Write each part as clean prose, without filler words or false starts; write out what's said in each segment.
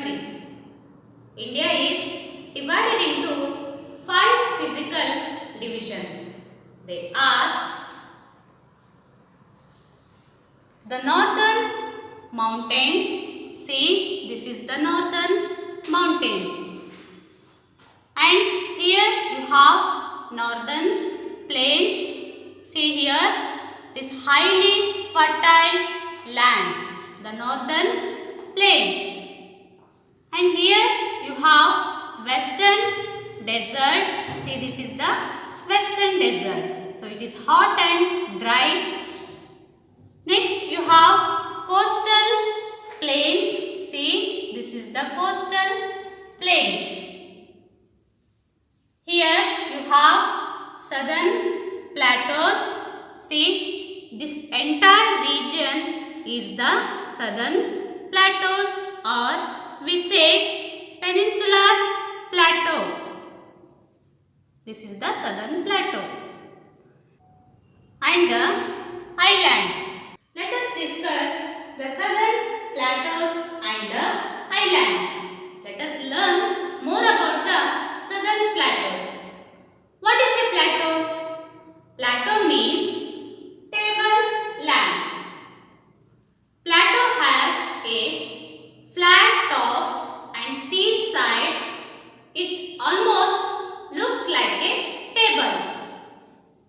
country. India is divided into 5 physical divisions. They are the northern mountains. See, this is the northern mountains. And here you have northern plains. See here, this highly fertile land, the northern plains. And here you have western desert. See, this is the western desert. So it is hot and dry. Next you have coastal plains. See, this is the coastal plains. Here you have southern plateaus. See, this entire region is the southern plateaus, or we say peninsular plateau. This is the southern plateau. And the islands. Let us discuss the southern plateaus and the islands. Let us learn more about the southern plateaus. What is a plateau? Plateau means table land. Plateau has a flat top and steep sides. It almost looks like a table.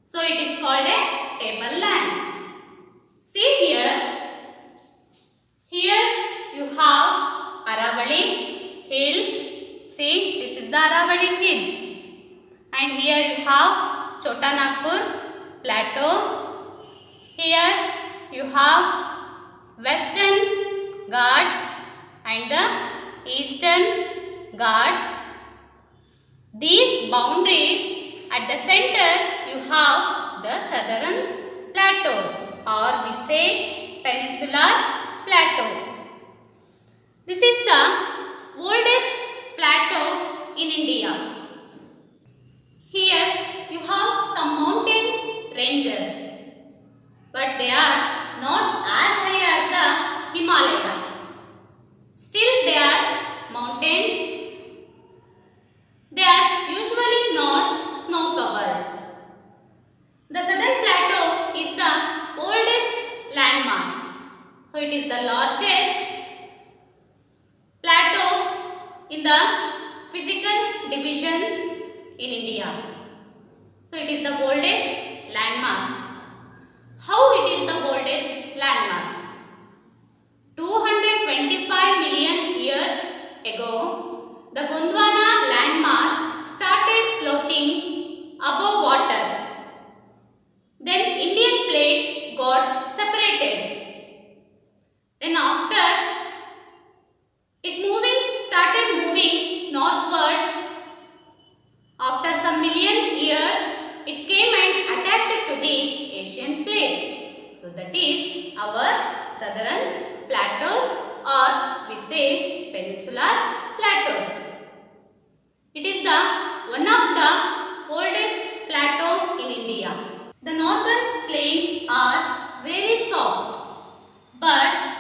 So it is called a tableland. See here. Here you have Aravalli Hills. See, this is the Aravalli Hills. And here you have Chota Nagpur Plateau. Here you have Western Ghats and the Eastern Ghats. These boundaries, at the center you have the southern plateaus, or we say peninsular plateau. This is the oldest plateau in India. Here you have some mountain ranges, but they are not as high as the Himalayas. Still they are mountains. They are usually not snow covered. The southern plateau is the oldest landmass. So it is the largest plateau in the physical divisions in India. So it is the oldest landmass. How it is the oldest landmass? 225 million years ago, the Gondwana landmass started floating above water. Then Indian plates got separated. Then after it started moving northwards. After some million years, it came and attached to the Asian plates. So that is our southern plateaus, or we say peninsular plateaus. It is the one of the oldest plateau in India. The northern plains are very soft, but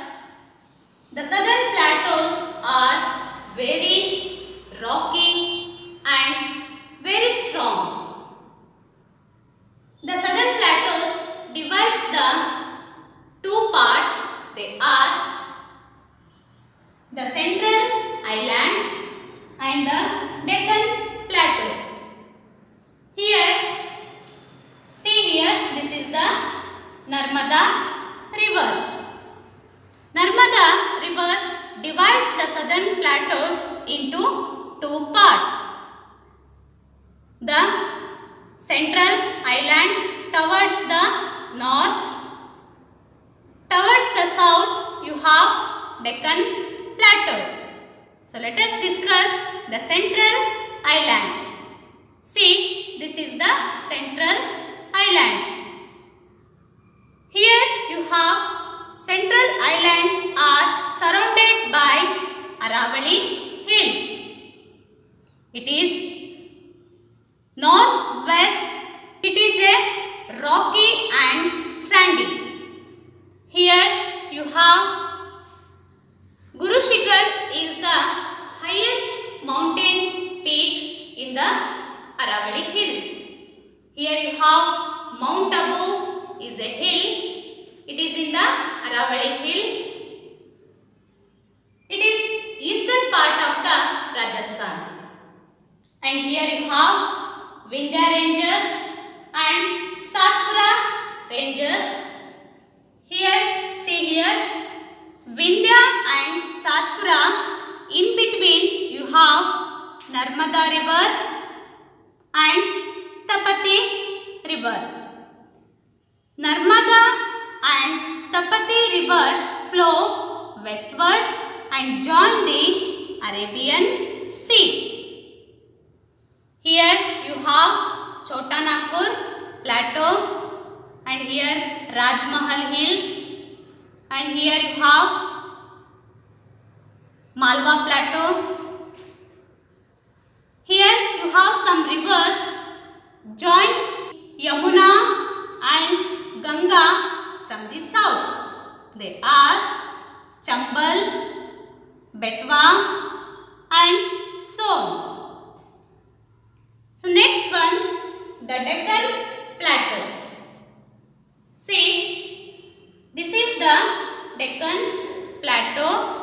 the southern plateaus are very rocky and very strong. The southern plateaus divides the two parts. They are the central islands and the Deccan plateau. Here, see here, this is the Narmada river. Narmada river divides the southern plateaus into two parts. The central islands towards the north. Towards the south you have Deccan plateau. So let us discuss the central islands. See, this is the central islands. Here you have central islands are surrounded by Aravalli Hills. It is northwest. It is a rocky and sandy. Here you have Guru Shikhar is the Aravali Hills. Here you have Mount Abu is a hill. It is in the Aravali Hill. It is eastern part of the Rajasthan. And here you have Vindhya Ranges and Satpura Ranges. Here, see here, Vindhya and Satpura. In between you have Narmada River and Tapati River. Narmada and Tapati River flow westwards and join the Arabian Sea. Here you have Chota Nagpur Plateau and here Raj Mahal Hills, and here you have Malwa Plateau. Here you have some rivers join Yamuna and Ganga from the south. They are Chambal, Betwa and Son. So next one, the Deccan Plateau. See, this is the Deccan Plateau.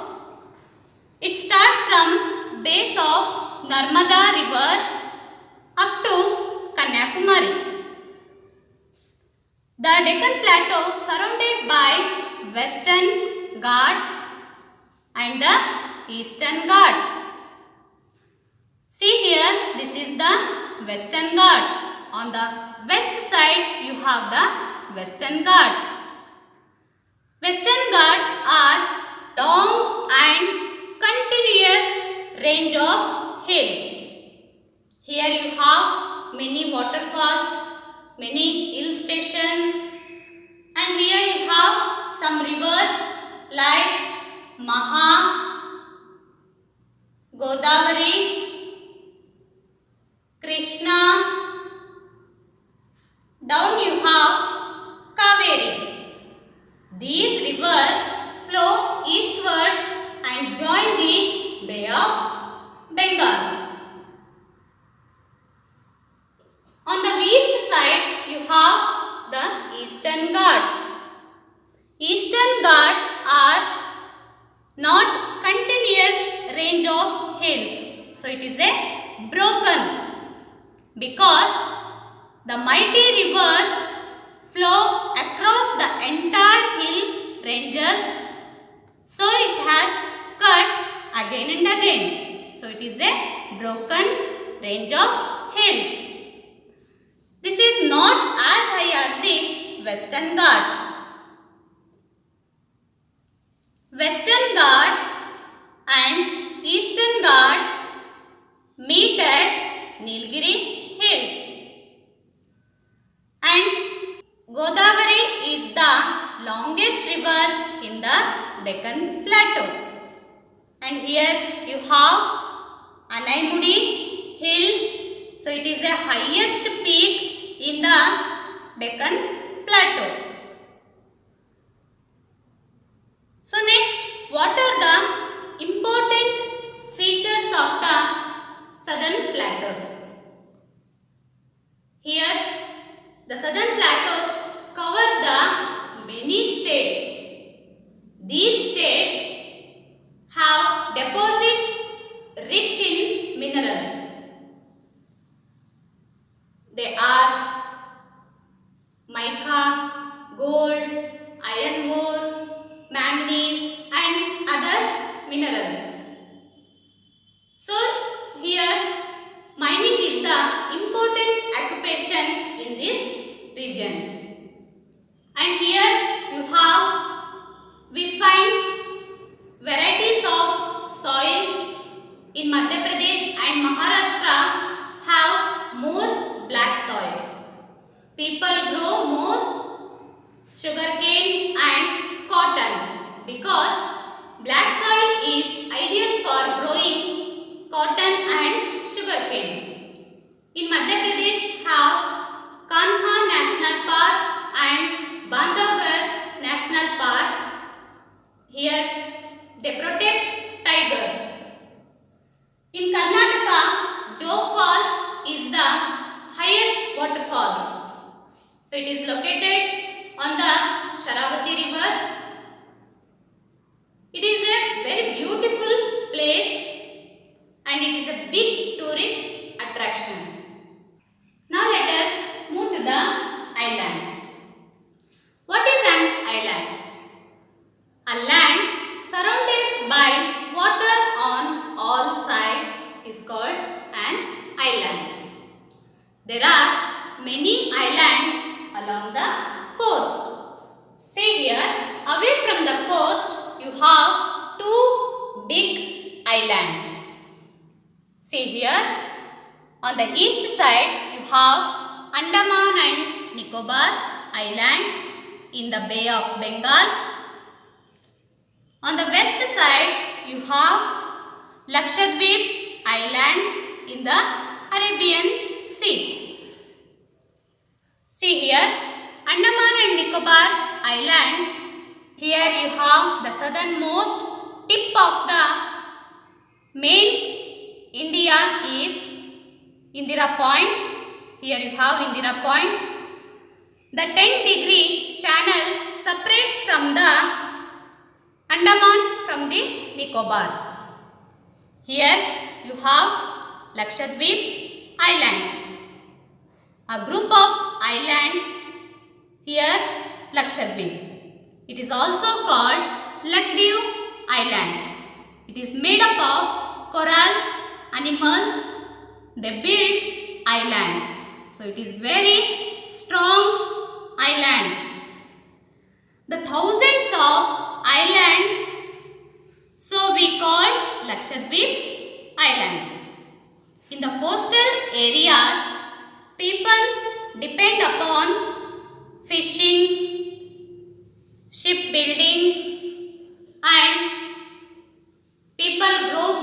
It starts from base of Narmada River up to Kanyakumari. The Deccan Plateau surrounded by Western Ghats and the Eastern Ghats. See here, this is the Western Ghats. On the west side, you have the Western Ghats. Western Ghats are long and continuous range of hills. Here you have many waterfalls, many hill stations, and here you have some rivers like Maha, Godavari, Krishna. Down you have Kaveri. These rivers flow eastwards and join the Bay of Bengal. On the east side, you have the Eastern Ghats. Eastern Ghats are not continuous range of hills. So it is a broken because the mighty rivers flow across the entire hill ranges. So it has cut again and again. So it is a broken range of hills. This is not as high as the Western Ghats. Western Ghats and Eastern Ghats meet at Nilgiri Hills. And Godavari is the longest river in the Deccan Plateau. And here you have Anaimudi Hills. So it is the highest peak in the Deccan Plateau. So next, what are the important features of the southern plateaus? Here, the southern plateaus cover the many states. These states have deposits rich in minerals. They are mica, gold, iron ore, manganese and other minerals. So here mining is the important occupation in this region. And here we find varieties of soil. In Madhya Pradesh and Maharashtra have more black soil. People grow more sugarcane and cotton because black soil is ideal for growing cotton and sugarcane. In Madhya Pradesh have Kanha National Park and Bandhavgarh National Park. Here they protect tigers. In Karnataka, Jog Falls is the So it is located on the Sharavati river. It is a very beautiful place and it is a big tourist attraction. Now let us move to the islands. What is an island? A land surrounded by water on all sides is called an island. There are many islands along the coast. See here, away from the coast you have two big islands. See here, on the east side you have Andaman and Nicobar Islands in the Bay of Bengal. On the west side you have Lakshadweep Islands in the Arabian Sea. See here, Andaman and Nicobar Islands. Here you have the southernmost tip of the main India is Indira Point. Here you have Indira Point. The 10-degree channel separate from the Andaman from the Nicobar. Here you have Lakshadweep Islands. A group of islands here Lakshadweep. It is also called Lakdiv Islands. It is made up of coral animals. They build islands. So it is very strong islands. The thousands of islands, so we call Lakshadweep Islands. In the coastal areas, people depend upon fishing, shipbuilding and people grow